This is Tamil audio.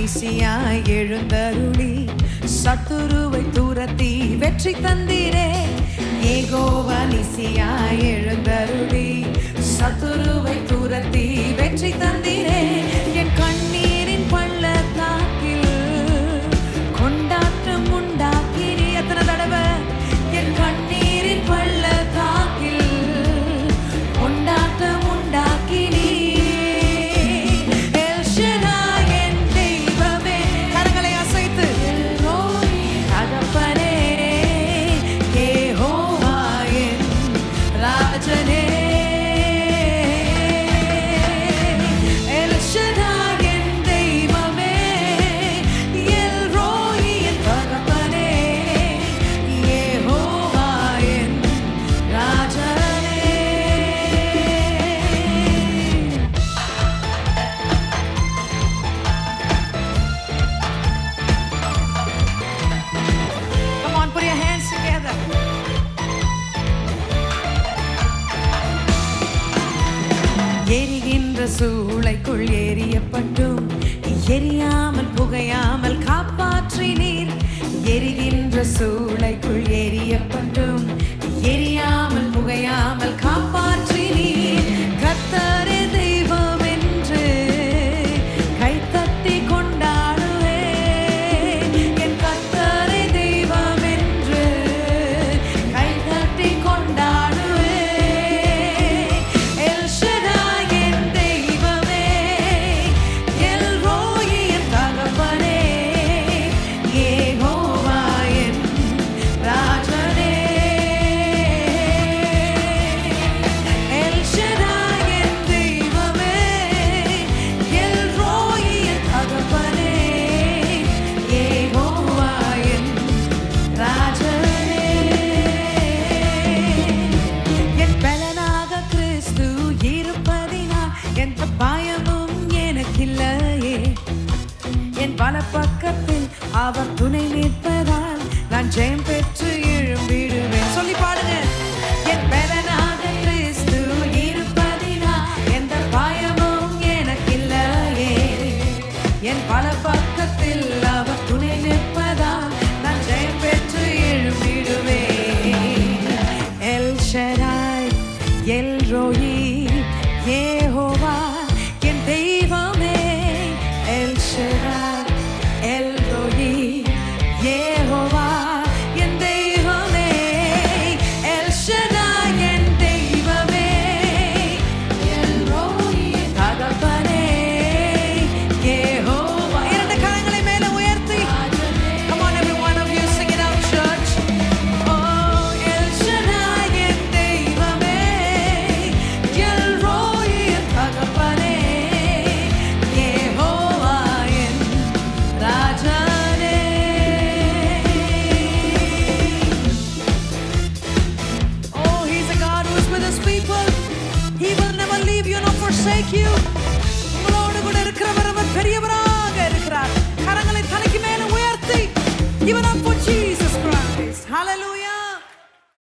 நிசியாய் எழுந்தருளி சத்துருவை துரத்தி வெற்றி தந்தீரே. யெகோவா நிசியாய் எழுந்தருளி சத்துருவை துரத்தி வெற்றி தந்தீரே. என் கண்ணீரின் பள்ளத்தாக்கில் கொண்டாட்டம் உண்டாக்கினீ. எத்தனை தடவை என் கண்ணீரின் பள்ளத்தாக்கில் கொண்டாட்டம் உண்டாக்கினீ. எரிகின்ற சூளைக்குள் எரியப்பட்டும் எரியாமல் புகையாமல் காப்பாற்றினீர். எரிகின்ற சூளைக்குள் எரியப்பட்டும் எரியாமல் புகையாமல் காப்பாற்றினீர். கர்த்தரே தெய்வம் என்று கைத்தட்டி கொண்டாடுவேன். என் கர்த்தரே தெய்வம் என்று கைத்தட்டி கொண்டாடுவேன். எல் ஷடாய் என் தெய்வமே, எல் ரோயி என் தகப்பனே, யெகோவா என் ராஜனே. எல் ஷடாய் என் தெய்வமே, எல் ரோயி என் தகப்பனே, யெகோவா என் ராஜனே. என் பலனாக கிறிஸ்து இருப்பதினால் எந்த பயமும் எனக்கில்லையே. என் வலப்பக்கத்தில் அவர் துணை நிற்பதால் நான் ஜெயம் பெற்று எழும்பிடுவேன். சொல்லி பாடுங்க. என் பலனாக கிறிஸ்து இருப்பதினால் எந்த பயமும் எனக்கில்லையே. என் வலப்பக்கத்தில் அவர் துணை நிற்பதால் நான் ஜெயம் பெற்று எழும்பிடுவேன். El Shaddai, El Roi, Jehovah என் தெய்வமே. El Shaddai, El Roi, Jehovah என் தெய்வமே. எல் ஷடாய் என் தெய்வமே, எல் ரோயி என் தகப்பனே, யெகோவா. இரண்டு கரங்களை மேலே உயர்த்தி come on every one of you sing it out church. Oh El Shaddai என் தெய்வமே, எல் ரோயி என் தகப்பனே, யெகோவா என் ராஜனே. Oh, he's a God who is with his people. He will never leave you nor forsake you. உங்களோடு கூட இருக்கிறவர் அவர் பெரியவராக இருக்கிறார். கரங்களை தலைக்கு மேலே உயர்த்தி give it up for Jesus Christ.